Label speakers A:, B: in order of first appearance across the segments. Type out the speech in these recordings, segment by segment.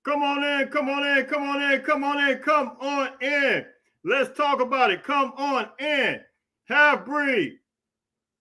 A: Come on in, come on in, come on in, come on in, come on in. Let's talk about it. Come on in. Half breed.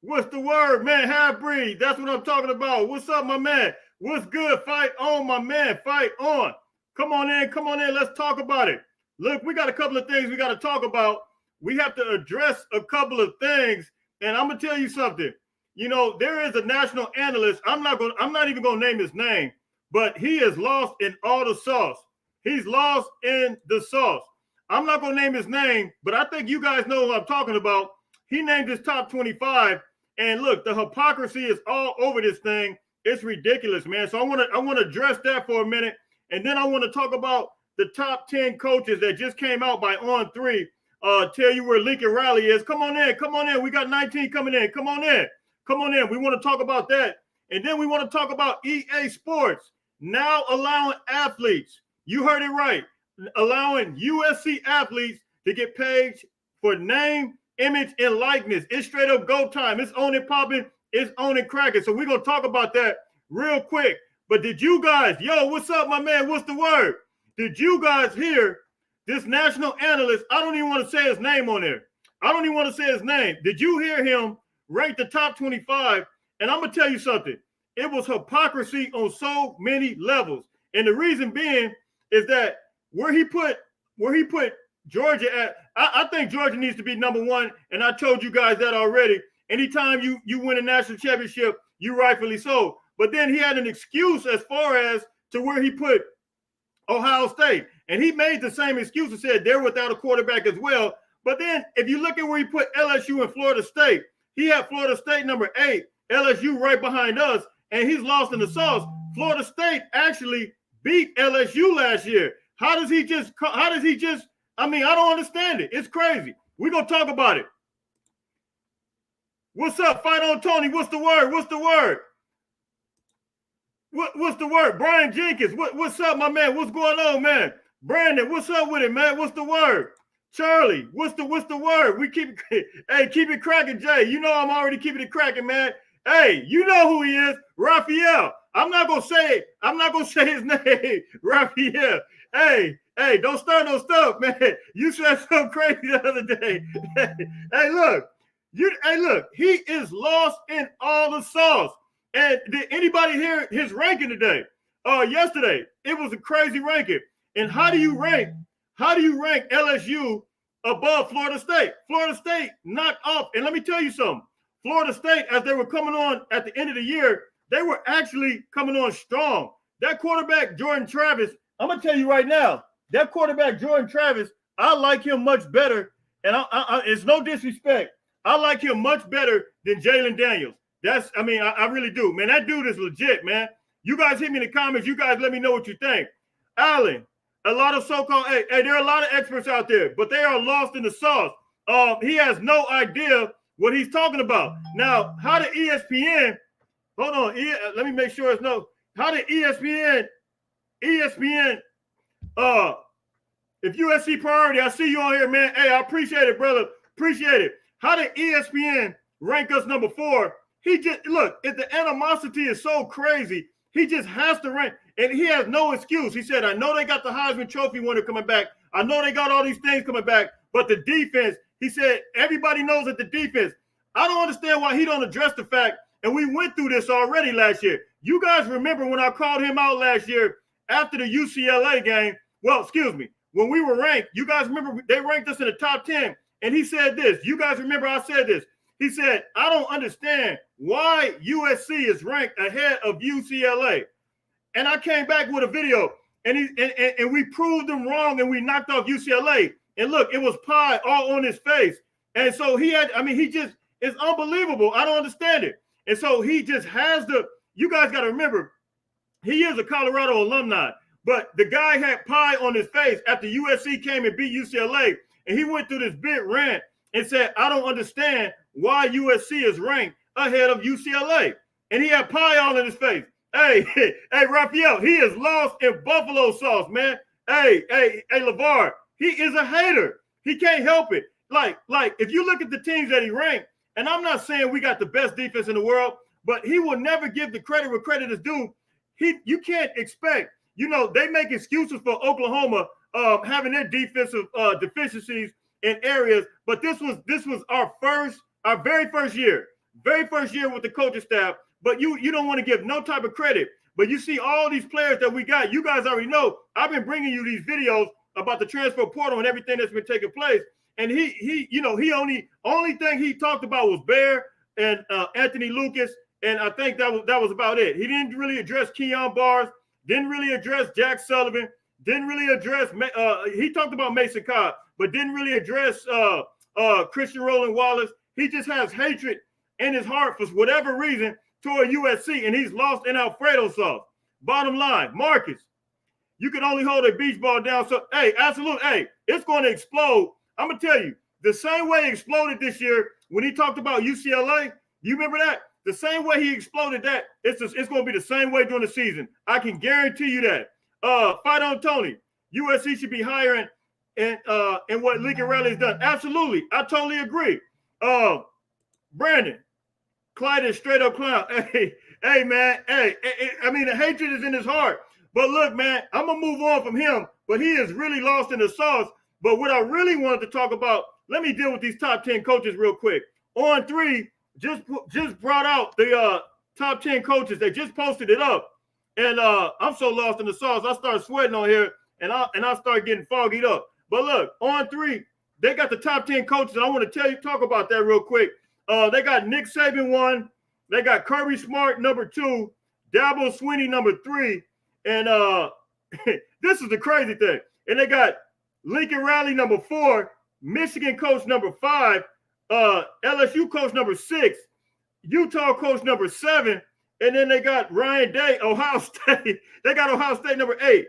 A: What's the word, man? Half breed. That's what I'm talking about. What's up, my man? What's good? Fight on, my man. Fight on. Come on in, come on in. Let's talk about it. Look, we got a couple of things we got to talk about. We have to address a couple of things, and I'm gonna tell you something. You know, there is a national analyst. I'm not even gonna name his name, but he is lost in all the sauce. He's lost in the sauce. I'm not gonna name his name, but I think you guys know who I'm talking about. He named his top 25, and look, the hypocrisy is all over this thing. It's ridiculous, man. So I want to address that for a minute, and then I want to talk about the top 10 coaches that just came out by On3. Tell you where Lincoln Riley is. Come on in, come on in. We got 19 coming in. Come on in, come on in. We want to talk about that, and then we want to talk about EA Sports now allowing athletes. You heard it right, allowing USC athletes to get paid for name, image, and likeness. It's straight up go time. It's on and popping. It's on and cracking. So we're going to talk about that real quick. But did you guys, yo, what's up, my man? What's the word? Did you guys hear this national analyst? I don't even want to say his name on there. I don't even want to say his name. Did you hear him rank the top 25? And I'm going to tell you something. It was hypocrisy on so many levels. And the reason being is that where he put Georgia at, I think Georgia needs to be number one. And I told you guys that already. Anytime you win a national championship, you rightfully so. But then he had an excuse as far as to where he put Ohio State. And he made the same excuse and said they're without a quarterback as well. But then if you look at where he put LSU and Florida State, he had Florida State number 8, LSU right behind us, and he's lost in the sauce. Florida State actually beat LSU last year. How does he just, I mean, I don't understand it. It's crazy. We're going to talk about it. What's up? Fight on, Tony. What's the word? What's the word? What's the word? Brian Jenkins. What's up, my man? What's going on, man? Brandon, what's up with it, man? What's the word? Charlie, what's the word? We keep it cracking, Jay. You know I'm already keeping it cracking, man. Hey, you know who he is, Raphael. I'm not gonna say his name, Raphael. Hey, don't start no stuff, man. You said something crazy the other day. Hey, look. He is lost in all the sauce. And did anybody hear his ranking today? Yesterday, it was a crazy ranking. And how do you rank LSU above Florida State? Florida State knocked off. And let me tell you something. Florida State, as they were coming on at the end of the year, they were actually coming on strong. That quarterback, Jordan Travis, I'm going to tell you right now, that quarterback, Jordan Travis, I like him much better. And it's no disrespect. I like him much better than Jalen Daniels. I really do. Man, that dude is legit, man. You guys hit me in the comments. You guys let me know what you think. Allen, a lot of so-called, there are a lot of experts out there, but they are lost in the sauce. He has no idea what he's talking about. Now, how did ESPN, hold on, let me make sure it's no, how did ESPN, if USC priority, I see you on here, man. Hey, I appreciate it, brother. Appreciate it. How did ESPN rank us number 4? He just, look, if the animosity is so crazy, he just has to rank, and he has no excuse. He said, I know they got the Heisman Trophy winner coming back. I know they got all these things coming back, but the defense, he said, everybody knows that the defense. I don't understand why he don't address the fact, and we went through this already last year. You guys remember when I called him out last year after the UCLA game? Well, excuse me, when we were ranked, you guys remember they ranked us in the top 10, and he said this. You guys remember I said this. He said, I don't understand why USC is ranked ahead of UCLA. And I came back with a video, and we proved them wrong, and we knocked off UCLA. And look, it was pie all on his face. And so he just, it's unbelievable. I don't understand it. And so he just has you guys got to remember, he is a Colorado alumni, but the guy had pie on his face after USC came and beat UCLA. And he went through this big rant and said, I don't understand why USC is ranked ahead of UCLA. And he had pie all in his face. Hey, Raphael, he is lost in buffalo sauce, man. Hey, LeVar, he is a hater. He can't help it. Like, if you look at the teams that he ranked, and I'm not saying we got the best defense in the world, but he will never give the credit where credit is due. You can't expect you know, they make excuses for Oklahoma having their defensive deficiencies in areas, but this was our very first year with the coaching staff. But you don't want to give no type of credit. But you see all these players that we got. You guys already know. I've been bringing you these videos about the transfer portal and everything that's been taking place. And he only thing he talked about was Bear and Anthony Lucas, and I think that was about it. He didn't really address Keon Bars, didn't really address Jack Sullivan, didn't really address. He talked about Mason Cobb, but didn't really address Christian Roland Wallace. He just has hatred in his heart for whatever reason toward USC, and he's lost in Alfredo sauce. Bottom line, Marcus, you can only hold a beach ball down. So, hey, absolutely, hey, it's going to explode. I'm going to tell you, the same way it exploded this year when he talked about UCLA, you remember that? The same way he exploded that, it's going to be the same way during the season. I can guarantee you that. Fight on Tony. USC should be higher in what Lincoln Riley has done. Absolutely. I totally agree. Brandon, Clyde is straight up clown. Hey, man. Hey, I mean, the hatred is in his heart. But look, man, I'm going to move on from him. But he is really lost in the sauce. But what I really wanted to talk about, let me deal with these top 10 coaches real quick. On 3, just brought out the top 10 coaches. They just posted it up. And I'm so lost in the sauce, I start sweating on here, and I start getting foggied up. But look, on 3, they got the top 10 coaches, and I want to talk about that real quick. They got Nick Saban 1. They got Kirby Smart number 2. Dabo Swinney number 3. And this is the crazy thing. And they got Lincoln Riley number 4. Michigan coach number 5. LSU coach number 6. Utah coach number 7. And then they got Ryan Day, Ohio State. They got Ohio State number 8.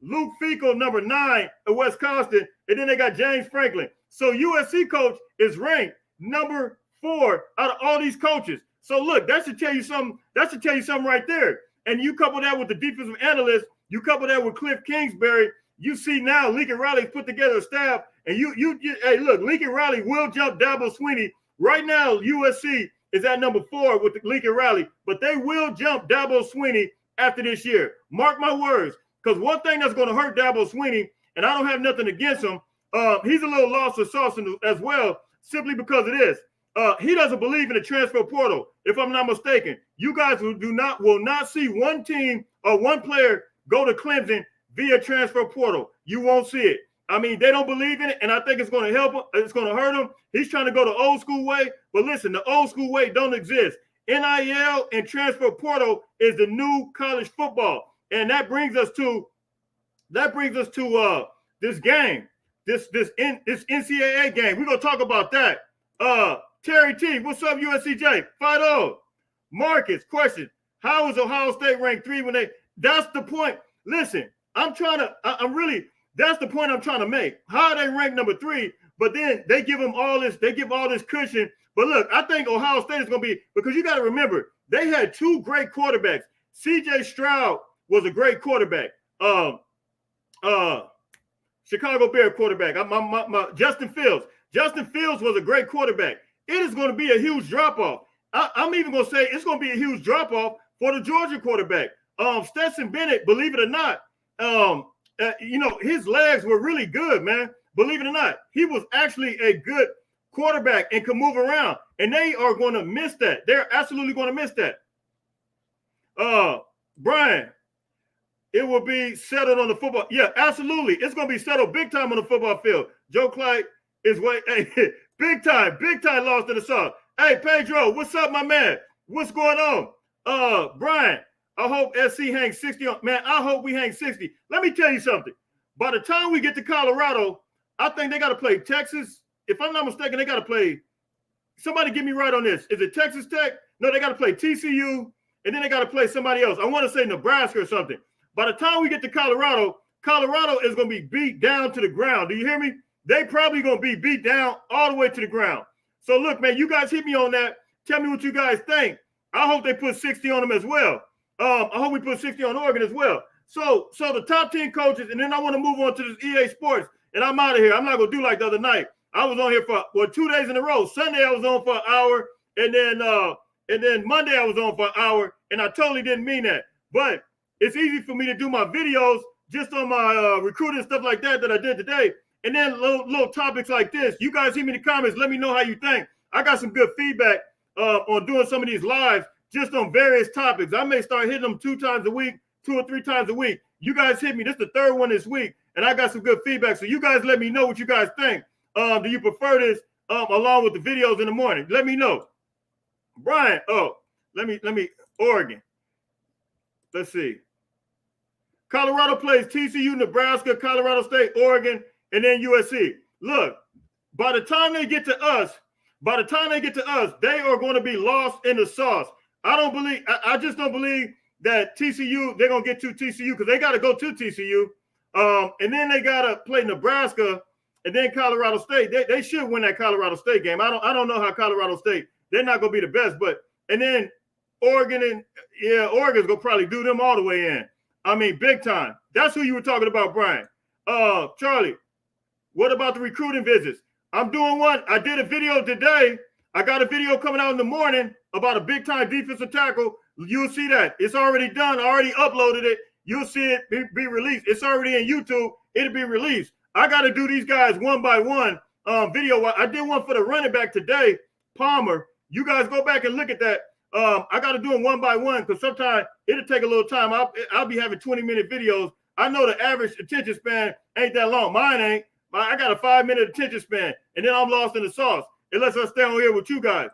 A: Luke Fickell number 9 at Wisconsin. And then they got James Franklin. So USC coach is ranked number 4 out of all these coaches. So look, that should tell you something. That should tell you something right there. And you couple that with the defensive analyst, you couple that with Cliff Kingsbury, you see now Lincoln Riley's put together a staff, and hey, look, Lincoln Riley will jump Dabo Swinney. Right now, USC is at number 4 with Lincoln Riley, but they will jump Dabo Swinney after this year. Mark my words, because one thing that's going to hurt Dabo Swinney, and I don't have nothing against him, he's a little lost of sauce as well, simply because of this. He doesn't believe in the transfer portal, if I'm not mistaken. You guys will not see one team or one player go to Clemson via transfer portal. You won't see it. I mean, they don't believe in it, and I think it's going to help him. It's going to hurt him. He's trying to go the old school way, but listen, the old school way don't exist. NIL and transfer portal is the new college football, and that brings us to this game, this NCAA game. We're gonna talk about that. Terry T, what's up, USCJ? Fight on. Marcus, question: how is Ohio State ranked 3 when they? That's the point. Listen, that's the point I'm trying to make. How are they ranked number 3? But then they give them all this. They give all this cushion. But look, I think Ohio State is going to be, because you got to remember they had 2 great quarterbacks. C.J. Stroud was a great quarterback. Chicago Bear quarterback. Justin Fields. Justin Fields was a great quarterback. It is going to be a huge drop-off. I'm even going to say it's going to be a huge drop-off for the Georgia quarterback. Stetson Bennett, believe it or not, his legs were really good, man. Believe it or not, he was actually a good quarterback and could move around. And they are going to miss that. They're absolutely going to miss that. Brian, it will be settled on the football. Yeah, absolutely. It's going to be settled big time on the football field. Joe Clyde is big time lost in the sauce. Hey, Pedro, what's up, my man? What's going on? Brian, I hope SC hangs 60 on. Man, I hope we hang 60. Let me tell you something. By the time we get to Colorado, I think they got to play Texas. If I'm not mistaken, they got to play. Somebody get me right on this. Is it Texas Tech? No, they got to play TCU, and then they got to play somebody else. I want to say Nebraska or something. By the time we get to Colorado, Colorado is going to be beat down to the ground. Do you hear me? They probably going to be beat down all the way to the ground. So, look, man, you guys hit me on that. Tell me what you guys think. I hope they put 60 on them as well. I hope we put 60 on Oregon as well. So the top 10 coaches, and then I want to move on to this EA Sports, and I'm out of here. I'm not going to do like the other night. I was on here for 2 days in a row. Sunday I was on for an hour, and then Monday I was on for an hour, and I totally didn't mean that. But it's easy for me to do my videos just on my recruiting stuff like that I did today. And then little topics like this. You guys hit me in the comments. Let me know how you think. I got some good feedback on doing some of these lives just on various topics. I may start hitting them 2 times a week, 2 or 3 times a week. You guys hit me. This is the 3rd one this week, and I got some good feedback. So you guys let me know what you guys think. Do you prefer this along with the videos in the morning? Let me know. Brian, let me Oregon. Let's see. Colorado plays TCU, Nebraska, Colorado State, Oregon, and then USC. Look, by the time they get to us, they are going to be lost in the sauce. I just don't believe that TCU, they're going to get to TCU because they got to go to TCU. And then they got to play Nebraska and then Colorado State. They should win that Colorado State game. I don't know how Colorado State, they're not going to be the best, and then Oregon's going to probably do them all the way in. I mean, big time. That's who you were talking about, Brian. Charlie, what about the recruiting visits? I'm doing one. I did a video today. I got a video coming out in the morning about a big-time defensive tackle. You'll see that. It's already done. I already uploaded it. You'll see it be released. It's already in YouTube. It'll be released. I got to do these guys one by one video. I did one for the running back today, Palmer. You guys go back and look at that. I got to do them one by one because sometimes it'll take a little time. I'll be having 20-minute videos. I know the average attention span ain't that long. Mine ain't. I got a 5-minute attention span, and then I'm lost in the sauce. Unless I stay on here with you guys.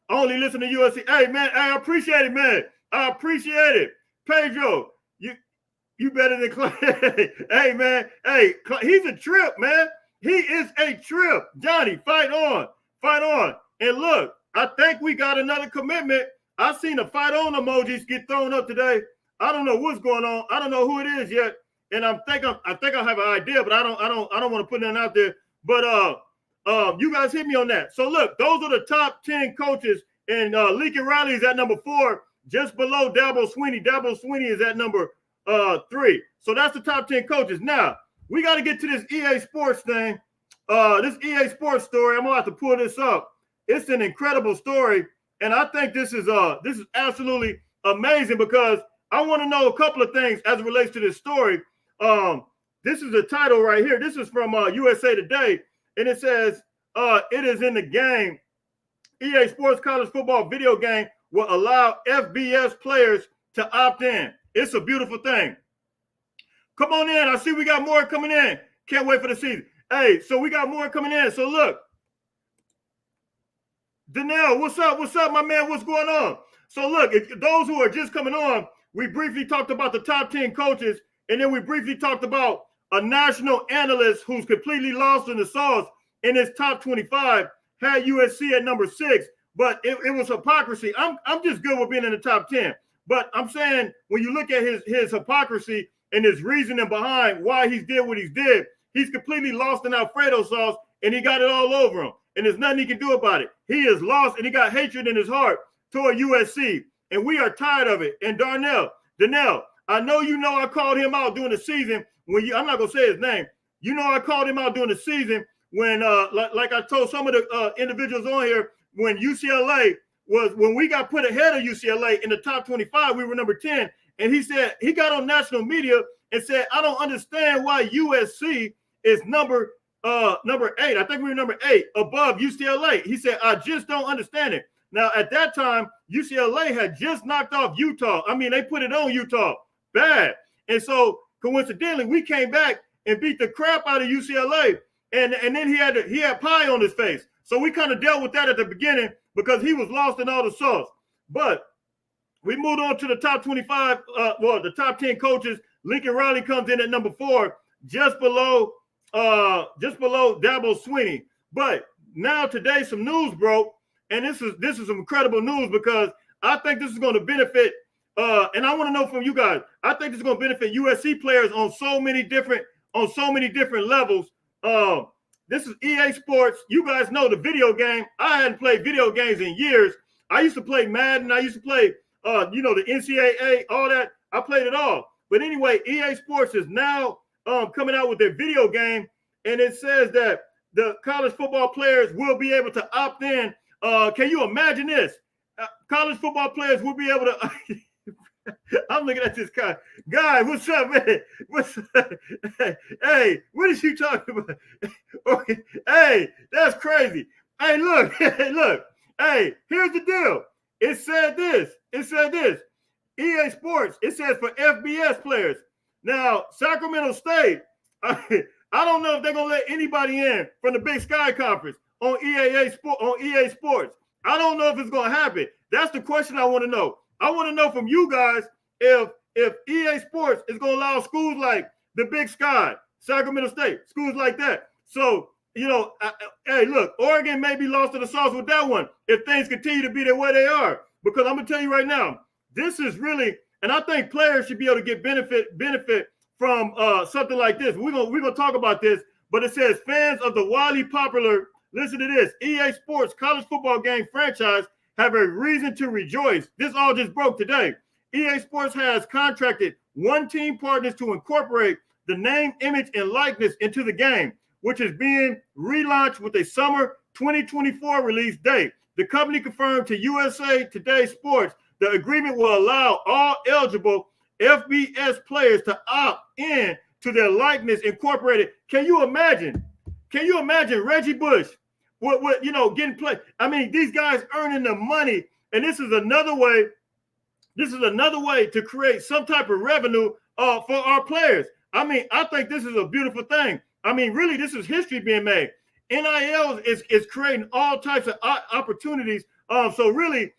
A: Only listen to USC. Hey, man, I appreciate it, man. I appreciate it. Pedro, you better than Clay. Hey, man. Hey, he's a trip, man. He is a trip. Johnny, fight on. Fight on. And look, I think we got another commitment. I seen the fight on emojis get thrown up today. I don't know what's going on. I don't know who it is yet. And I think I have an idea, but I don't want to put nothing out there. But you guys hit me on that. So look, those are the top 10 coaches, and Lincoln Riley is at number 4, just below Dabo Swinney. Dabo Swinney is at number 3. So that's the top 10 coaches. Now we got to get to this EA Sports thing. This EA Sports story. I'm gonna have to pull this up. It's an incredible story, and I think this is absolutely amazing because I want to know a couple of things as it relates to this story. This is the title right here. This is from USA Today, and it says, it is in the game. EA Sports College Football video game will allow FBS players to opt in. It's a beautiful thing. Come on in. I see we got more coming in. Can't wait for the season. Hey, so we got more coming in. So look, Danelle, what's up? What's up, my man? What's going on? So look, if those who are just coming on, we briefly talked about the top 10 coaches, and then we briefly talked about a national analyst who's completely lost in the sauce in his top 25, had USC at number 6, but it was hypocrisy. I'm just good with being in the top 10. But I'm saying when you look at his hypocrisy and his reasoning behind why he's did what he's did, he's completely lost in Alfredo sauce, and he got it all over him. And there's nothing he can do about it. He is lost, and he got hatred in his heart toward USC. And we are tired of it. And Danelle, I know I called him out during the season when I'm not gonna say his name. I called him out during the season when like I told some of the individuals on here, when we got put ahead of UCLA in the top 25, we were number 10. And he said he got on national media and said, I don't understand why USC is number 8. I think we were number 8 above UCLA. He said, I just don't understand it. Now, at that time, UCLA had just knocked off Utah. I mean, they put it on Utah bad. And so, coincidentally, we came back and beat the crap out of UCLA. And then he had pie on his face. So we kind of dealt with that at the beginning because he was lost in all the sauce. But we moved on to the top 25, the top 10 coaches. Lincoln Riley comes in at number 4, just below Dabo Swinney. But now today some news broke. And this is some incredible news because I think this is going to benefit, and I want to know from you guys. I think this is going to benefit USC players on so many different levels. This is EA Sports. You guys know the video game. I hadn't played video games in years. I used to play Madden. I used to play, the NCAA, all that. I played it all. But anyway, EA Sports is now coming out with their video game, and it says that the college football players will be able to opt in. Can you imagine this? College football players will be able to I'm looking at this guy. What's up, man? What's up? Hey, what is you talking about? Okay. Hey, that's crazy. Hey, look, look. Hey, here's the deal. It said this. EA Sports. It says for FBS players. Now, Sacramento State. I don't know if they're gonna let anybody in from the Big Sky Conference on EA Sports. I don't know if it's gonna happen. That's the question I want to know. I want to know from you guys if EA Sports is going to allow schools like the Big Sky, Sacramento State, schools like that. So, hey, look, Oregon may be lost to the sauce with that one if things continue to be the way they are. Because I'm going to tell you right now, this is really, and I think players should be able to get benefit from something like this. We're gonna talk about this, but it says fans of the wildly popular, listen to this, EA Sports college football game franchise have a reason to rejoice. This all just broke today. EA Sports has contracted 1-team partners to incorporate the name, image, and likeness into the game, which is being relaunched with a summer 2024 release date. The company confirmed to USA Today Sports the agreement will allow all eligible FBS players to opt in to their likeness incorporated. Can you imagine Reggie Bush? What getting played? I mean, these guys earning the money, and this is another way. This is another way to create some type of revenue for our players. I mean, I think this is a beautiful thing. I mean, really, this is history being made. NIL is creating all types of opportunities. So really,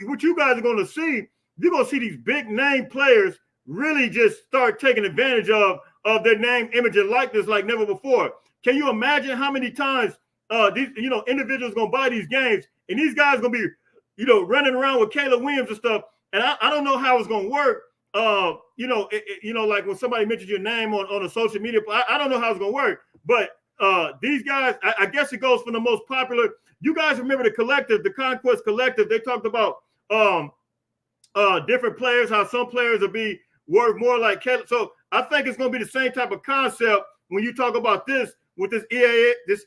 A: what you guys are going to see, you're going to see these big name players really just start taking advantage of their name, image, and likeness like never before. Can you imagine how many times these individuals gonna buy these games, and these guys gonna be running around with Caleb Williams and stuff, and I don't know how it's gonna work. Like when somebody mentions your name on a social media, I don't know how it's gonna work. But these guys, I guess it goes from the most popular. You guys remember the collective, the Conquest Collective? They talked about different players, how some players will be worth more like Caleb. So I think it's gonna be the same type of concept when you talk about this with this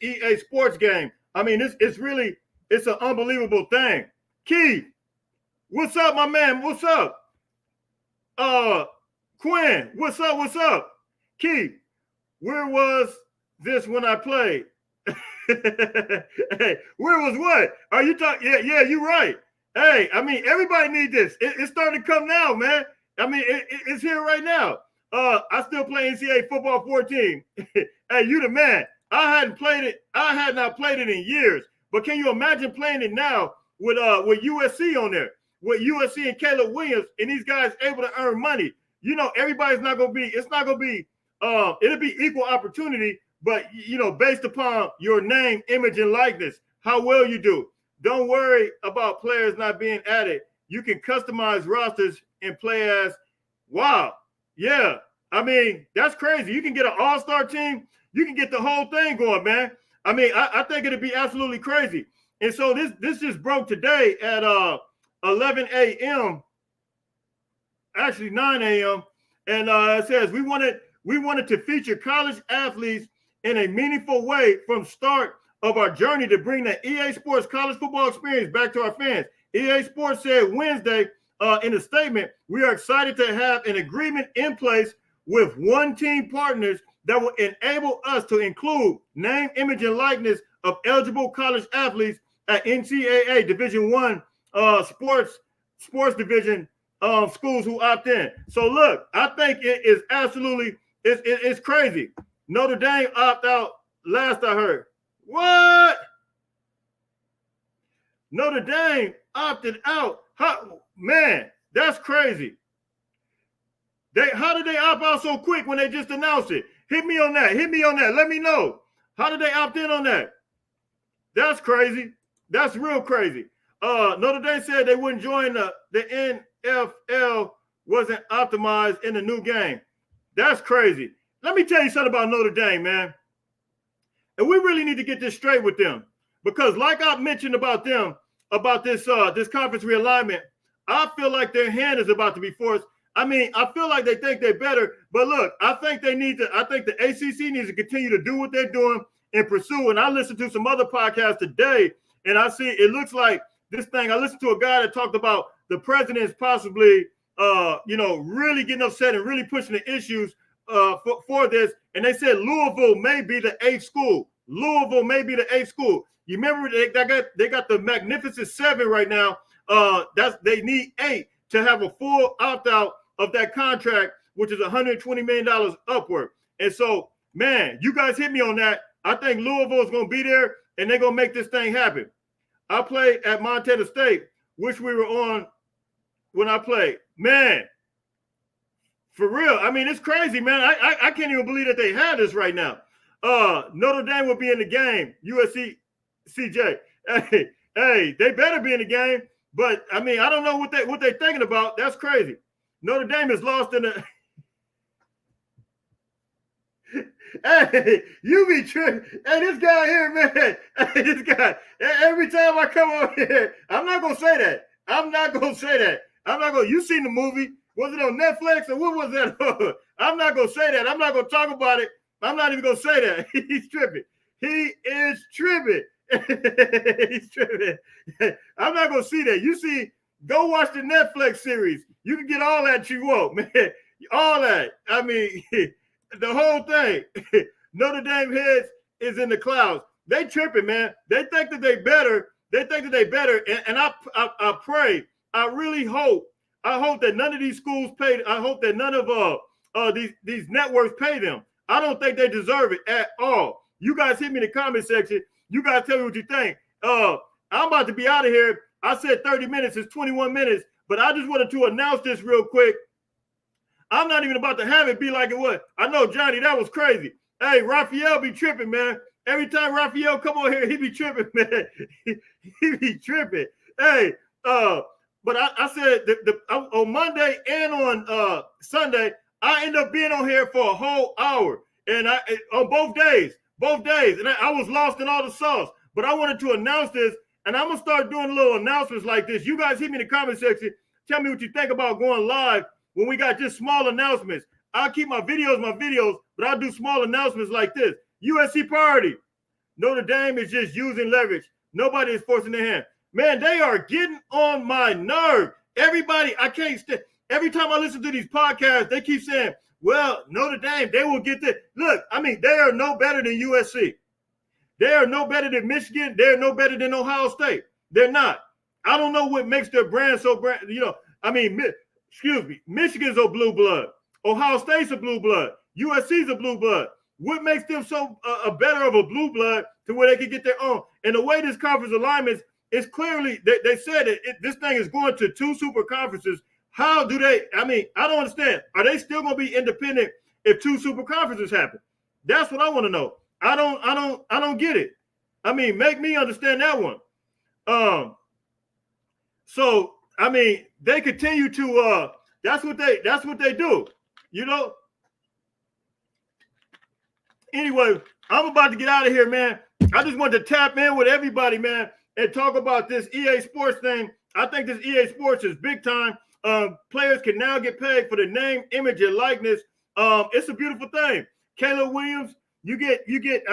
A: EA Sports game. I mean, it's an unbelievable thing. Keith, what's up, my man? What's up? Quinn, what's up? Keith, where was this when I played? Hey, where was what? Are you talking? Yeah, you're right. Hey, I mean, everybody needs this. It's starting to come now, man. I mean, it's here right now. I still play NCAA football 14. Hey, you the man. I had not played it in years. But can you imagine playing it now with USC on there, with USC and Caleb Williams, and these guys able to earn money? Everybody's not gonna be. It's not gonna be. It'll be equal opportunity, but based upon your name, image, and likeness, how well you do. Don't worry about players not being added. You can customize rosters and play as. Wow. Yeah. I mean, that's crazy. You can get an all-star team. You can get the whole thing going, man. I mean, I think it'd be absolutely crazy. And so this just broke today at 11 a.m. Actually 9 a.m. And it says we wanted to feature college athletes in a meaningful way from start of our journey to bring the EA Sports college football experience back to our fans. EA Sports said Wednesday in a statement, we are excited to have an agreement in place with 1-team partners that will enable us to include name, image, and likeness of eligible college athletes at NCAA Division I sports division schools who opt in. So look, I think it is absolutely it's crazy. Notre Dame opt out last I heard. What? Notre Dame opted out. Man, that's crazy. How did they opt out so quick when they just announced it? Hit me on that. Let me know. How did they opt in on that? That's crazy. That's real crazy. Notre Dame said they wouldn't join the NFL wasn't optimized in the new game. That's crazy. Let me tell you something about Notre Dame, man. And we really need to get this straight with them. Because like I mentioned about them, about this conference realignment, I feel like their hand is about to be forced. I mean, I feel like they think they're better, but look, I think the ACC needs to continue to do what they're doing and pursue. And I listened to some other podcasts today, and I see it looks like this thing. I listened to a guy that talked about the president's possibly really getting upset and really pushing the issues for this. And they said Louisville may be the 8th school. Louisville may be the 8th school. You remember they got the Magnificent 7 right now. They need 8 to have a full opt-out of that contract, which is $120 million upward. And so, man, you guys hit me on that. I think Louisville is going to be there, and they're going to make this thing happen. I played at Montana State, which we were on when I played. Man, for real. I mean, it's crazy, man. I can't even believe that they have this right now. Notre Dame will be in the game. USC, CJ. Hey, they better be in the game. But I mean, I don't know what they're thinking about. That's crazy. Notre Dame is lost in the. Hey, you be tripping. Hey, this guy here, man. Hey, this guy. Every time I come over here, I'm not gonna say that. You seen the movie? Was it on Netflix or what was that? I'm not gonna say that. I'm not gonna talk about it. I'm not even gonna say that. He's tripping. He is tripping. He's tripping. I'm not gonna see that. You see, go watch the Netflix series. You can get all that you want, man. All that. I mean, the whole thing. Notre Dame heads is in the clouds. They tripping, man. They think that they better. And I pray. I really hope. I hope that none of these schools pay. I hope that none of these networks pay them. I don't think they deserve it at all. You guys hit me in the comment section. You guys tell me what you think. I'm about to be out of here. I said 30 minutes. It's 21 minutes. But I just wanted to announce this real quick. I'm not even about to have it be like it was. I know, Johnny, that was crazy. Hey, Raphael be tripping, man. Every time Raphael come on here, he be tripping, man. he be tripping. Hey, but I said on Monday and on Sunday, I end up being on here for a whole hour. And on both days. And I was lost in all the sauce. But I wanted to announce this, and I'm going to start doing little announcements like this. You guys hit me in the comment section. Tell me what you think about going live when we got just small announcements. I'll keep my videos, but I'll do small announcements like this. USC priority. Notre Dame is just using leverage. Nobody is forcing their hand. Man, they are getting on my nerve. Everybody, I can't stand. Every time I listen to these podcasts, they keep saying, well, Notre Dame, they will get this. Look, I mean, they are no better than USC. They are no better than Michigan. They're no better than Ohio State. They're not. I don't know what makes their brand so brand. Michigan's a blue blood. Ohio State's a blue blood. USC's a blue blood. What makes them so better of a blue blood to where they can get their own? And the way this conference alignment is clearly, they said this thing is going to 2 super conferences. How do they? I mean, I don't understand. Are they still going to be independent if 2 super conferences happen? That's what I want to know. I don't get it. I mean, make me understand that one. So I mean, they continue to. That's what they do. You know. Anyway, I'm about to get out of here, man. I just wanted to tap in with everybody, man, and talk about this EA Sports thing. I think this EA Sports is big time. Players can now get paid for the name, image, and likeness. It's a beautiful thing. Caleb Williams, you get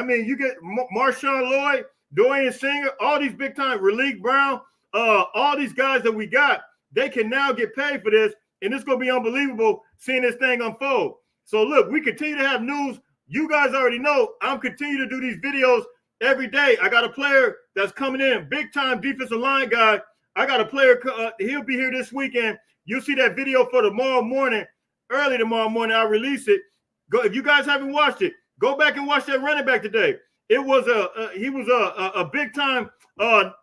A: Marshawn Lloyd, Dorian Singer, all these big time, Raleigh Brown, all these guys that we got, they can now get paid for this, and it's gonna be unbelievable seeing this thing unfold. So look, we continue to have news. You guys already know I'm continuing to do these videos every day. I got a player that's coming in, big time defensive line guy. I got a player, he'll be here this weekend. You'll see that video for tomorrow morning, early tomorrow morning. I'll release it. Go if you guys haven't watched it, go back and watch that running back today. It was he was a big time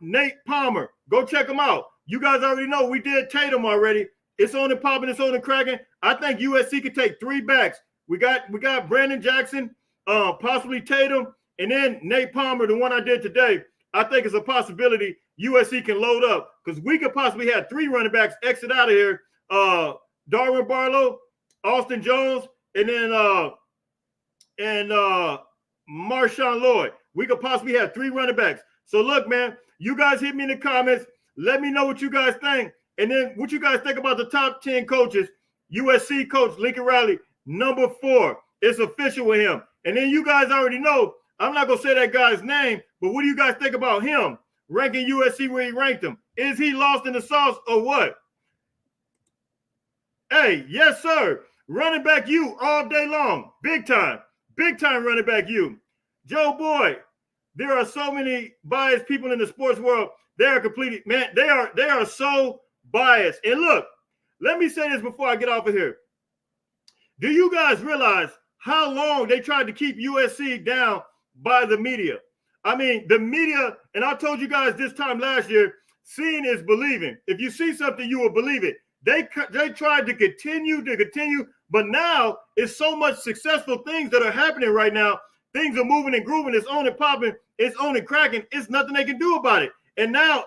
A: Nate Palmer. Go check him out. You guys already know we did Tatum already. It's on and popping, it's on and cracking. I think USC could take 3 backs. We got Brandon Jackson, possibly Tatum, and then Nate Palmer, the one I did today. I think it's a possibility USC can load up because we could possibly have 3 running backs exit out of here. Darwin Barlow, Austin Jones, and then Marshawn Lloyd. We could possibly have 3 running backs. So look, man, you guys hit me in the comments. Let me know what you guys think. And then what you guys think about the top 10 coaches. USC coach Lincoln Riley, number 4. It's official with him. And then you guys already know, I'm not going to say that guy's name, but what do you guys think about him ranking USC where he ranked him? Is he lost in the sauce or what? Hey, yes, sir. Running back you all day long. Big time running back you. Joe Boy, there are so many biased people in the sports world. They are completely, man, they are so biased. And look, let me say this before I get off of here. Do you guys realize how long they tried to keep USC down by the media? I mean, the media, and I told you guys this time last year, seeing is believing. If you see something, you will believe it. They tried to continue, but now it's so much successful things that are happening right now. Things are moving and grooving. It's on and popping. It's on and cracking. It's nothing they can do about it. And now,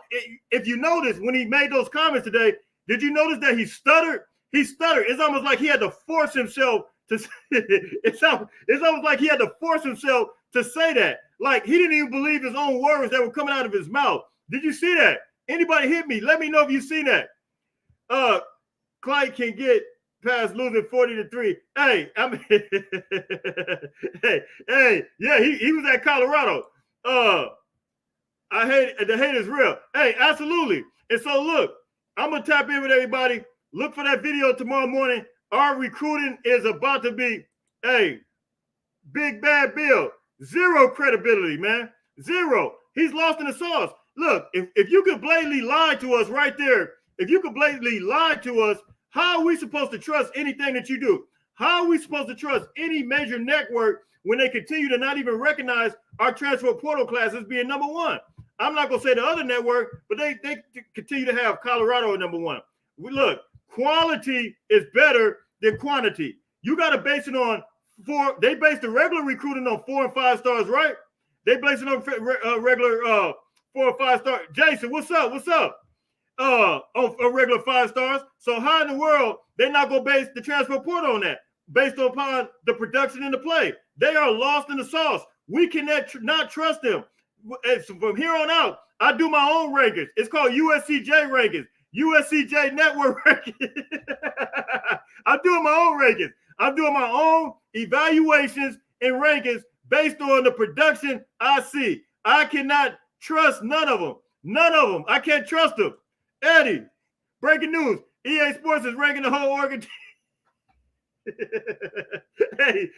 A: if you notice, when he made those comments today, did you notice that he stuttered? He stuttered. It's almost like he had to force himself to. It's almost like he had to force himself to say that. Like he didn't even believe his own words that were coming out of his mouth. Did you see that? Anybody hit me? Let me know if you see that. Clyde can get past losing 40-3. Hey, I mean, hey, yeah, he was at Colorado. I hate the hate is real. Hey, absolutely. And so look, I'm gonna tap in with everybody. Look for that video tomorrow morning. Our recruiting is about to be, hey, Big Bad Bill. Zero credibility, man. Zero. He's lost in the sauce. Look, if you could blatantly lie to us right there, if you could blatantly lie to us, how are we supposed to trust anything that you do? How are we supposed to trust any major network when they continue to not even recognize our transfer portal class as being number one? I'm not going to say the other network, but they continue to have Colorado at number one. Look, quality is better than quantity. You got to base it on they base the regular recruiting on 4 and 5 stars, right? They base it on regular 4 or 5 stars. Jason, what's up? On regular 5 stars. So how in the world they're not going to base the transfer portal on that? Based upon the production in the play. They are lost in the sauce. We cannot not trust them. From here on out, I do my own rankings. It's called USCJ rankings. USCJ network rankings. I'm doing my own rankings. I'm doing my own evaluations and rankings based on the production I see. I cannot trust none of them. None of them. I can't trust them. Eddie, breaking news. EA Sports is ranking the whole organization. Hey,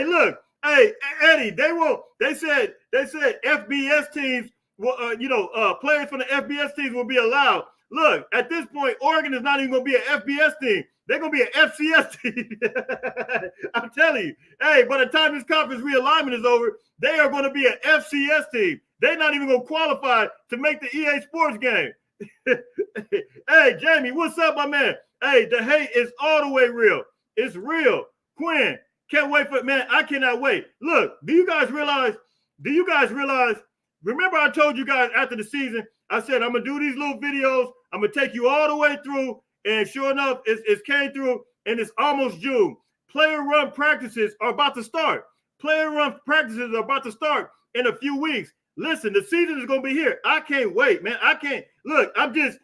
A: look. Hey, Eddie, they said FBS teams players from the FBS teams will be allowed. Look, at this point, Oregon is not even going to be an FBS team. They're going to be an FCS team. I'm telling you. Hey, by the time this conference realignment is over, they are going to be an FCS team. They're not even going to qualify to make the EA Sports game. Hey, Jamie, what's up, my man? Hey, the hate is all the way real. It's real. Quinn, can't wait for, man, I cannot wait. Look, do you guys realize, remember I told you guys after the season, I said, I'm going to do these little videos. I'm going to take you all the way through. And sure enough, it came through, and it's almost June. Player run practices are about to start. Player run practices are about to start in a few weeks. Listen, the season is going to be here. I can't wait, man. I can't. Look, I'm just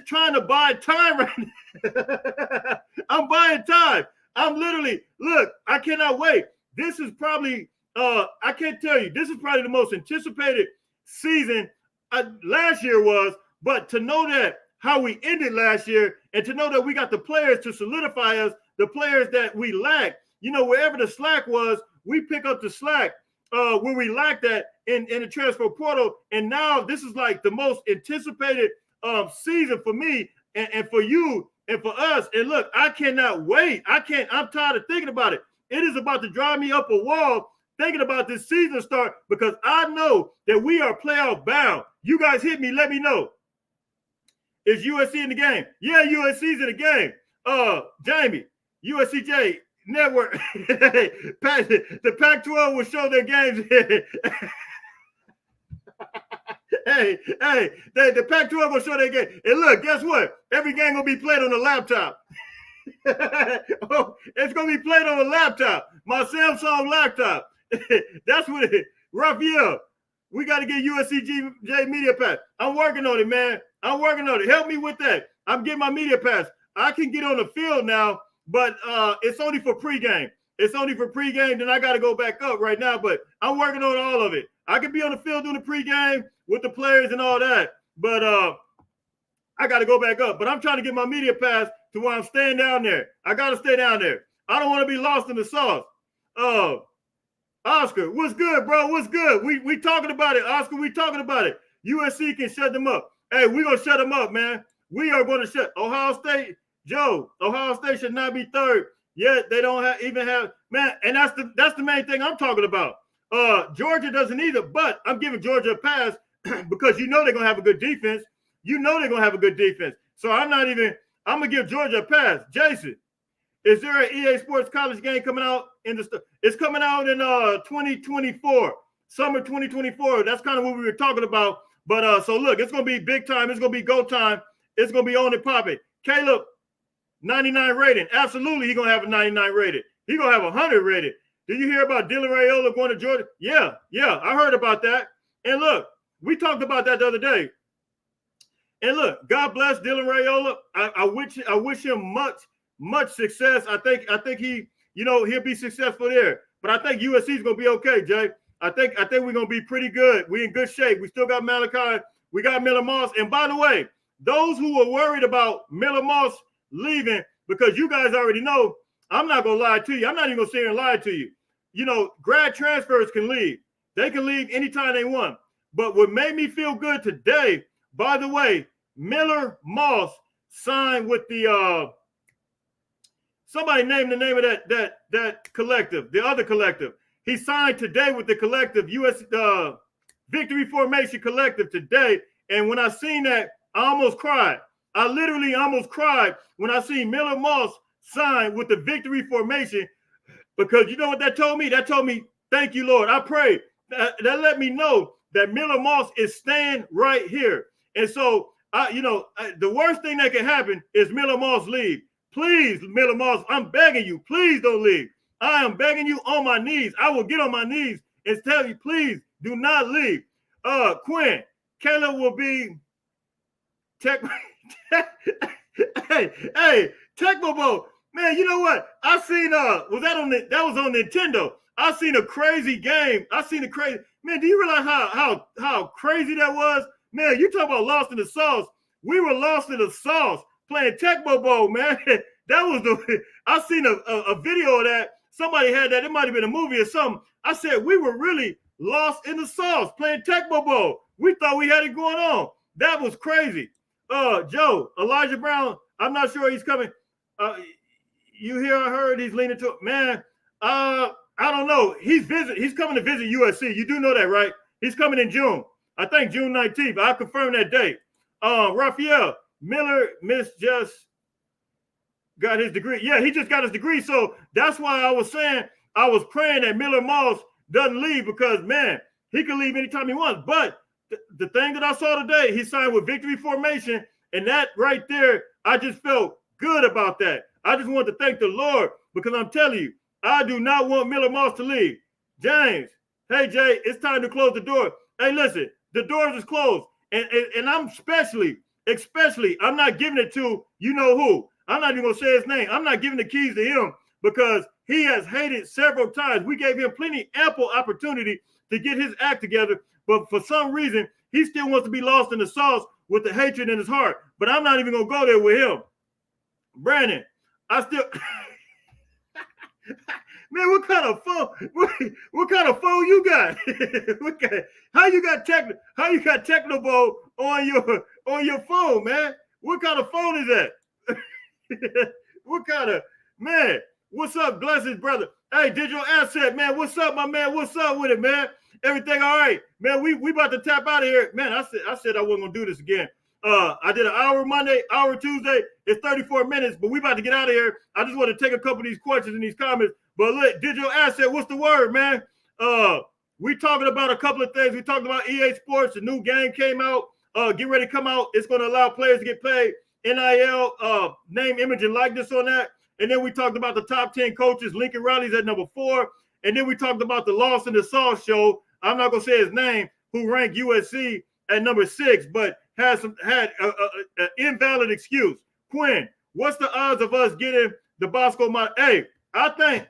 A: trying to buy time right now. I'm buying time. I'm literally, look, I cannot wait. This is probably, I can't tell you, this is probably the most anticipated season last year was, but to know that how we ended last year and to know that we got the players to solidify us, the players that we lack, wherever the slack was, we pick up the slack where we lack that in the transfer portal. And now this is like the most anticipated season for me and for you and for us. And look, I cannot wait. I'm tired of thinking about it. It is about to drive me up a wall thinking about this season start because I know that we are playoff bound. You guys hit me. Let me know. Is USC in the game? Yeah, USC's in the game. Jamie, USCJ network. The Pac-12 will show their games. Hey, the Pac-12 will show their game. And look, guess what? Every game will be played on a laptop. It's going to be played on a laptop. My Samsung laptop. That's what it is. Raphael, we got to get USCJ media pass. I'm working on it, man. I'm working on it. Help me with that. I'm getting my media pass. I can get on the field now, but it's only for pregame. It's only for pregame. Then I got to go back up right now, but I'm working on all of it. I can be on the field doing the pregame with the players and all that. But I got to go back up. But I'm trying to get my media pass to where I'm staying down there. I got to stay down there. I don't want to be lost in the sauce. Oscar, what's good, bro? What's good? We talking about it, Oscar. We talking about it. USC can shut them up. Hey, we're going to shut them up, man. We are going to shut Ohio State. Joe, Ohio State should not be third. Yet they don't even have, man, and that's the main thing I'm talking about. Georgia doesn't either, but I'm giving Georgia a pass because you know they're going to have a good defense. You know they're going to have a good defense. So I'm going to give Georgia a pass. Jason, is there an EA Sports College game coming out it's coming out in 2024, summer 2024. That's kind of what we were talking about. But so look, it's going to be big time. It's going to be go time. It's going to be on and popping. Caleb, 99 rating. Absolutely, he's going to have a 99 rated. He's going to have a 100 rated. Did you hear about Dylan Raiola going to Georgia? Yeah, I heard about that. And look, we talked about that the other day. And look, God bless Dylan Raiola. I wish him much success. I think he, he'll be successful there. But I think USC is going to be okay, Jay. I think we're going to be pretty good. We're in good shape. We still got Malachi. We got Miller Moss. And by the way, those who were worried about Miller Moss leaving, because you guys already know, I'm not going to lie to you. I'm not even going to sit here and lie to you. Grad transfers can leave. They can leave anytime they want. But what made me feel good today, by the way, Miller Moss signed with the somebody named the name of that collective, the other collective. He signed today with the collective, US Victory Formation Collective today. And when I seen that, I almost cried. I literally almost cried when I seen Miller Moss sign with the Victory Formation, because you know what that told me? That told me, thank you, Lord. I pray. That let me know that Miller Moss is staying right here. And so, the worst thing that can happen is Miller Moss leave. Please, Miller Moss, I'm begging you, please don't leave. I am begging you on my knees. I will get on my knees and tell you, please do not leave. Quinn, Caleb will be Tech. hey, Tecmo, man, you know what? I seen that was on Nintendo. I seen a crazy game. Man, do you realize how crazy that was? Man, you talk about lost in the sauce. We were lost in the sauce playing Tecmo Bowl, man. That was I seen a video of that. Somebody had that. It might have been a movie or something. I said we were really lost in the sauce playing Tecmo Bowl. We thought we had it going on. That was crazy. Joe, Elijah Brown, I'm not sure he's coming. I heard he's leaning to, man, I don't know. He's coming to visit USC. You do know that, right? He's coming in June. I think June 19th. I'll confirm that date. Raphael Miller just got his degree. Yeah, he just got his degree. So that's why I was saying, I was praying that Miller Moss doesn't leave, because, man, he can leave anytime he wants. But the thing that I saw today, he signed with Victory Formation, and that right there, I just felt good about that. I just wanted to thank the Lord, because I'm telling you, I do not want Miller Moss to leave. James, hey, Jay, it's time to close the door. Hey, listen, the doors is closed, and I'm especially, I'm not giving it to you know who. I'm not even going to say his name. I'm not giving the keys to him, because he has hated several times. We gave him ample opportunity to get his act together, but for some reason, he still wants to be lost in the sauce with the hatred in his heart. But I'm not even going to go there with him. Brandon, I still... Man, what kind of phone you got? How you got Technobo on your phone, man? What kind of phone is that? What kind of, man? What's up, Blessed brother? Hey, Digital Asset, man. What's up, my man? What's up with it, man? Everything all right, man? We about to tap out of here, man. I said I wasn't gonna do this again. I did an hour Monday, hour Tuesday. It's 34 minutes, but we about to get out of here. I just want to take a couple of these questions and these comments. But look, Digital Asset, what's the word, man? We talking about a couple of things. We talked about EA Sports. The new game came out. Get ready to come out. It's going to allow players to get paid. NIL, name, image, and likeness on that. And then we talked about the top 10 coaches. Lincoln Riley's at number 4. And then we talked about the Lost in the Sauce show. I'm not going to say his name, who ranked USC at number 6, but had an invalid excuse. Quinn, what's the odds of us getting the Bosco? Hey, I think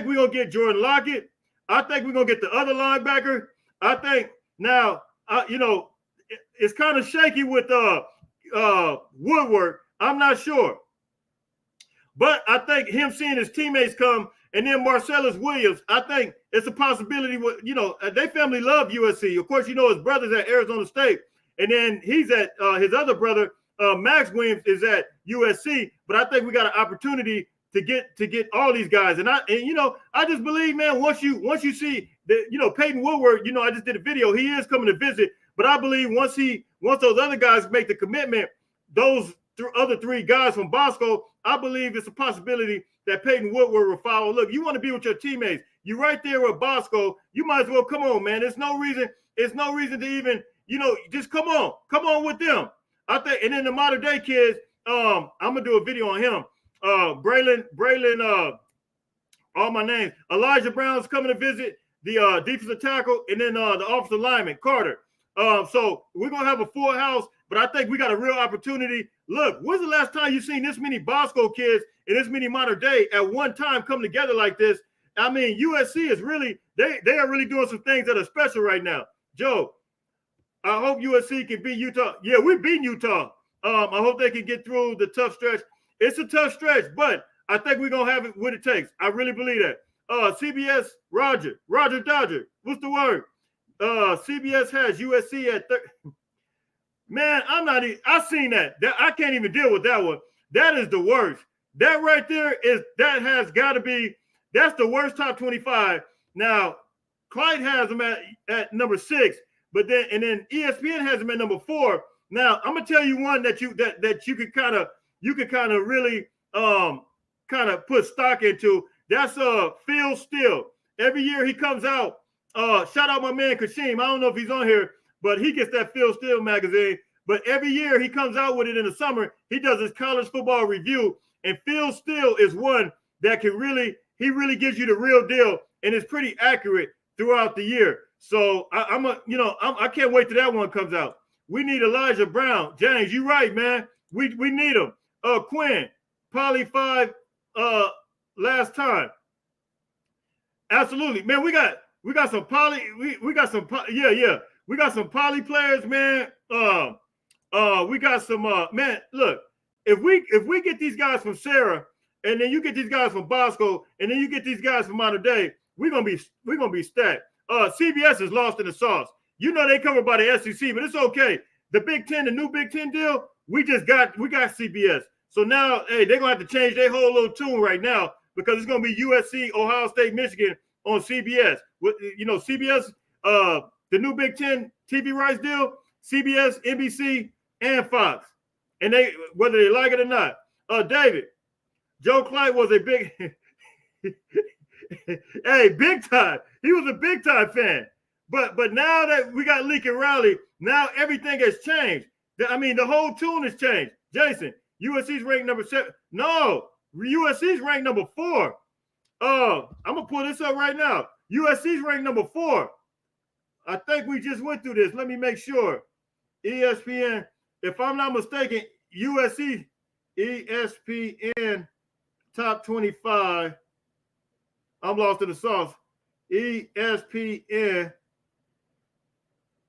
A: we're going to get Jordan Lockett. I think we're going to get the other linebacker. I think now, it's kind of shaky with Woodward, I'm not sure. But I think him seeing his teammates come, and then Marcellus Williams, I think it's a possibility. They family love USC. Of course, his brother's at Arizona State, and then he's at his other brother, Max Williams, is at USC. But I think we got an opportunity to get all these guys. And I just believe, man, once you see that, Peyton Woodward, I just did a video. He is coming to visit, but I believe once those other guys make the commitment, those other three guys from Bosco, I believe it's a possibility that Peyton Woodward will follow. Look, you want to be with your teammates. You're right there with Bosco. You might as well come on, man. There's no reason to even, just come on with them. I think, and then the modern day kids, I'm gonna do a video on him. Braylon, all my names. Elijah Brown's coming to visit, the defensive tackle, and then the offensive lineman, Carter. So we're gonna have a full house, but I think we got a real opportunity. Look, when's the last time you seen this many Bosco kids and this many modern day at one time come together like this? I mean, USC is really, they are really doing some things that are special right now. Joe, I hope USC can beat Utah. Yeah, we beat Utah. I hope they can get through the tough stretch. It's a tough stretch, but I think we're gonna have it what it takes. I really believe that. CBS, Roger Dodger. What's the word? CBS has USC at Man, I seen that. I can't even deal with that one. That is the worst. That right there has got to be, that's the worst top 25. Now, Clyde has them at number 6, but then ESPN has them at number 4. Now, I'm gonna tell you one that you could kind of really kind of put stock into. That's Phil Steele. Every year he comes out. Shout out my man Kashim. I don't know if he's on here, but he gets that Phil Steele magazine. But every year he comes out with it in the summer. He does his college football review, and Phil Steele is one that he really gives you the real deal, and it's pretty accurate throughout the year. So I can't wait till that one comes out. We need Elijah Brown. James, you right, man. We need him. Quinn, Poly 5 last time. Absolutely, man. We got some poly. We got some yeah. We got some poly players, man. We got some man. Look, if we get these guys from Sarah, and then you get these guys from Bosco, and then you get these guys from Modern Day, we're gonna be stacked. CBS is lost in the sauce. They covered by the SEC, but it's okay. The Big Ten, the new Big Ten deal, we got CBS. So now, hey, they're gonna have to change their whole little tune right now because it's gonna be USC, Ohio State, Michigan on CBS. CBS, the new Big Ten TV rights deal, CBS, NBC, and Fox. And whether they like it or not. David, Joe Clyde was a big hey, big time. He was a big time fan. But now that we got Lincoln Riley, now everything has changed. I mean, the whole tune has changed. Jason, USC's ranked number 7. No, USC's ranked number 4. I'm gonna pull this up right now. USC's ranked number 4. I think we just went through this. Let me make sure. ESPN, if I'm not mistaken, USC, ESPN top 25. I'm lost in the sauce. ESPN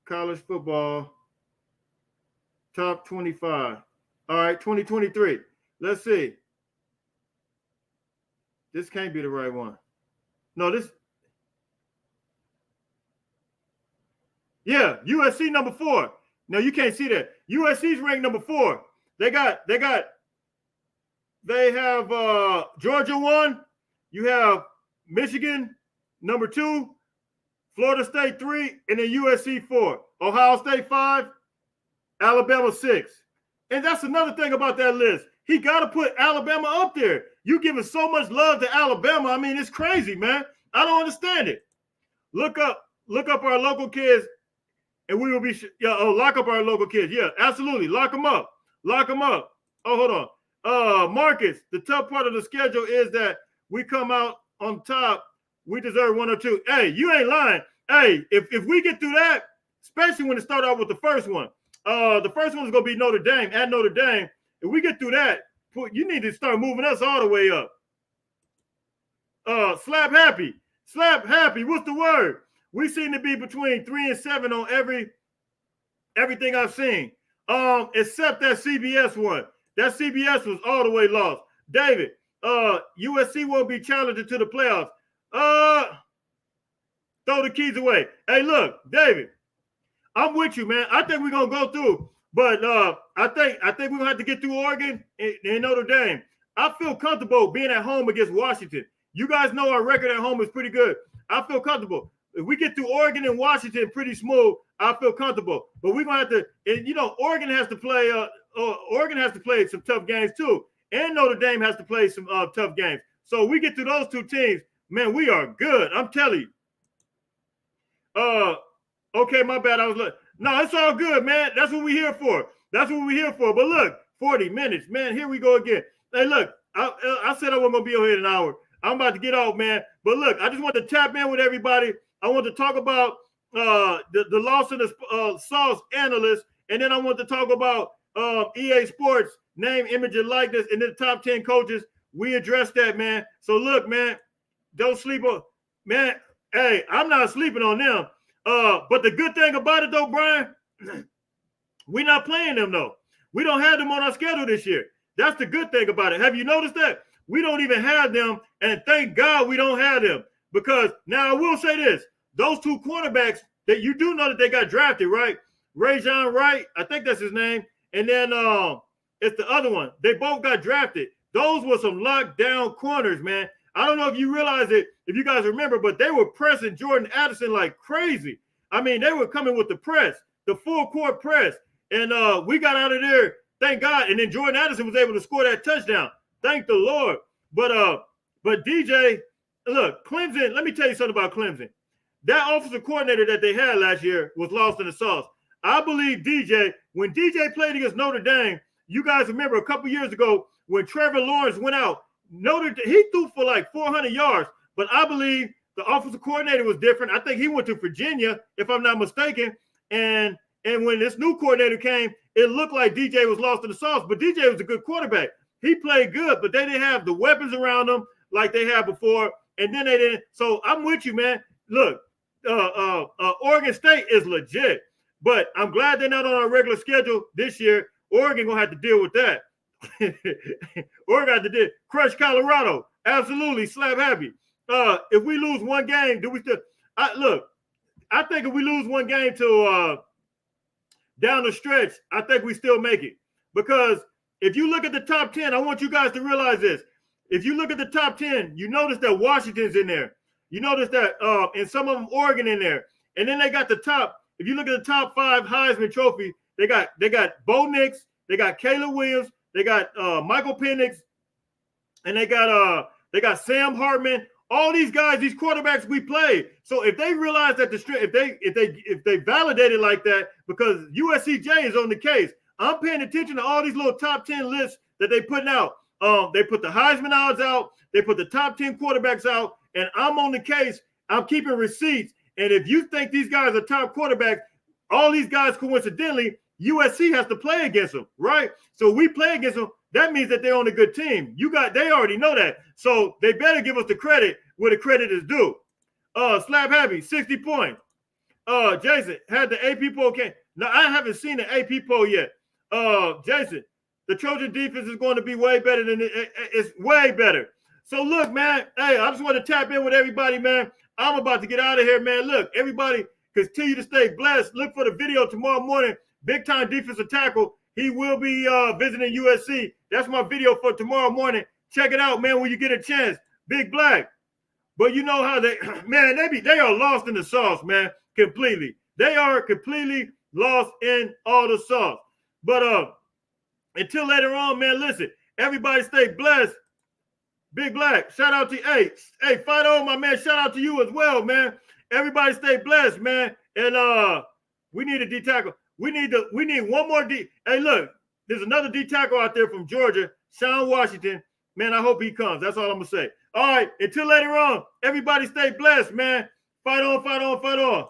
A: college football top 25. All right, 2023. Let's see. This can't be the right one. No, this. Yeah, USC number 4. No, you can't see that. USC's ranked number 4. They have Georgia 1. You have Michigan number 2, Florida State 3, and then USC 4. Ohio State 5, Alabama 6. And that's another thing about that list. He got to put Alabama up there. You giving so much love to Alabama. I mean, it's crazy, man. I don't understand it. Look up our local kids, and we will be lock up our local kids. Yeah, absolutely. Lock them up. Lock them up. Oh, hold on. Marcus, the tough part of the schedule is that we come out on top. We deserve 1 or 2. Hey, you ain't lying. Hey, if we get through that, especially when it start out with the first one. The first one is going to be Notre Dame, at Notre Dame. If we get through that, you need to start moving us all the way up. Slap happy. What's the word? We seem to be between 3 and 7 on everything I've seen. Except that CBS one. That CBS was all the way lost. David, USC won't be challenging to the playoffs. Throw the keys away. Hey, look, David, I'm with you, man. I think we're gonna go through, but I think we're gonna have to get through Oregon and Notre Dame. I feel comfortable being at home against Washington. You guys know our record at home is pretty good. I feel comfortable. If we get through Oregon and Washington pretty smooth, I feel comfortable. But we're gonna have to, and Oregon has to play. Oregon has to play some tough games too, and Notre Dame has to play some tough games. So we get through those two teams, man. We are good. I'm telling you. Okay, my bad. No, it's all good, man. That's what we're here for. That's what we're here for. But look, 40 minutes, man. Here we go again. Hey, look, I said I wasn't gonna be over here in an hour. I'm about to get off, man. But look, I just want to tap in with everybody. I want to talk about the loss of the Sports analyst, and then I want to talk about EA Sports name, image, and likeness, and then the top 10 coaches. We addressed that, man. So look, man, don't sleep on, man. Hey, I'm not sleeping on them. But the good thing about it, though, Brian, we're not playing them, though. We don't have them on our schedule this year. That's the good thing about it. Have you noticed that? We don't even have them, and thank God we don't have them. Because now I will say this. Those two cornerbacks that you do know that they got drafted, right? Rajon Wright, I think that's his name. And then it's the other one. They both got drafted. Those were some lockdown corners, man. I don't know if you realize it, if you guys remember, but they were pressing Jordan Addison like crazy. I mean, they were coming with the press, the full court press. And we got out of there, thank God. And then Jordan Addison was able to score that touchdown. Thank the Lord. But DJ, look, Clemson, let me tell you something about Clemson. That offensive coordinator that they had last year was lost in the sauce. I believe DJ, when DJ played against Notre Dame, you guys remember a couple years ago when Trevor Lawrence went out, he threw for like 400 yards, but I believe the offensive coordinator was different. I think he went to Virginia, if I'm not mistaken. And when this new coordinator came, it looked like DJ was lost in the sauce, but DJ was a good quarterback. He played good, but they didn't have the weapons around them like they had before. And then they didn't. So I'm with you, man. Look, Oregon State is legit, but I'm glad they're not on our regular schedule this year. Oregon gonna have to deal with that. Oregon got to deal. Crush Colorado. Absolutely. Slap happy. If we lose one game, do we still look? I think if we lose one game to down the stretch, I think we still make it. Because if you look at the top 10, I want you guys to realize this. If you look at the top 10, you notice that Washington's in there. You notice that and some of them Oregon in there. And then they got the top. If you look at the top 5 Heisman Trophy, they got Bo Nix, they got Caleb Williams, they got Michael Penix, and they got Sam Hartman. All these guys, these quarterbacks we play. So if they realize that if they validate it like that, because USCJ is on the case, I'm paying attention to all these little top 10 lists that they putting out. They put the Heisman odds out, they put the top 10 quarterbacks out, and I'm on the case. I'm keeping receipts. And if you think these guys are top quarterbacks, all these guys coincidentally, USC has to play against them, right? So we play against them. That means that they're on a good team. They already know that. So they better give us the credit where the credit is due. Slap Happy, 60 points. Jason, had the AP poll came. No, I haven't seen the AP poll yet. Jason, the Trojan defense is going to be way better than it's way better. So look, man, hey, I just want to tap in with everybody, man. I'm about to get out of here, man. Look, everybody continue to stay blessed. Look for the video tomorrow morning. Big time defensive tackle. He will be visiting USC. That's my video for tomorrow morning. Check it out, man, when you get a chance. Big Black. But you know how they are lost in the sauce, man, completely. They are completely lost in all the sauce. But until later on, man, listen, everybody stay blessed. Big Black, shout out to hey, Fight On, my man, shout out to you as well, man. Everybody stay blessed, man. And we need a D tackle. We need one more D. Hey, look, there's another D tackle out there from Georgia, Sean Washington. Man, I hope he comes. That's all I'm gonna say. All right, until later on, everybody stay blessed, man. Fight on, fight on, fight on.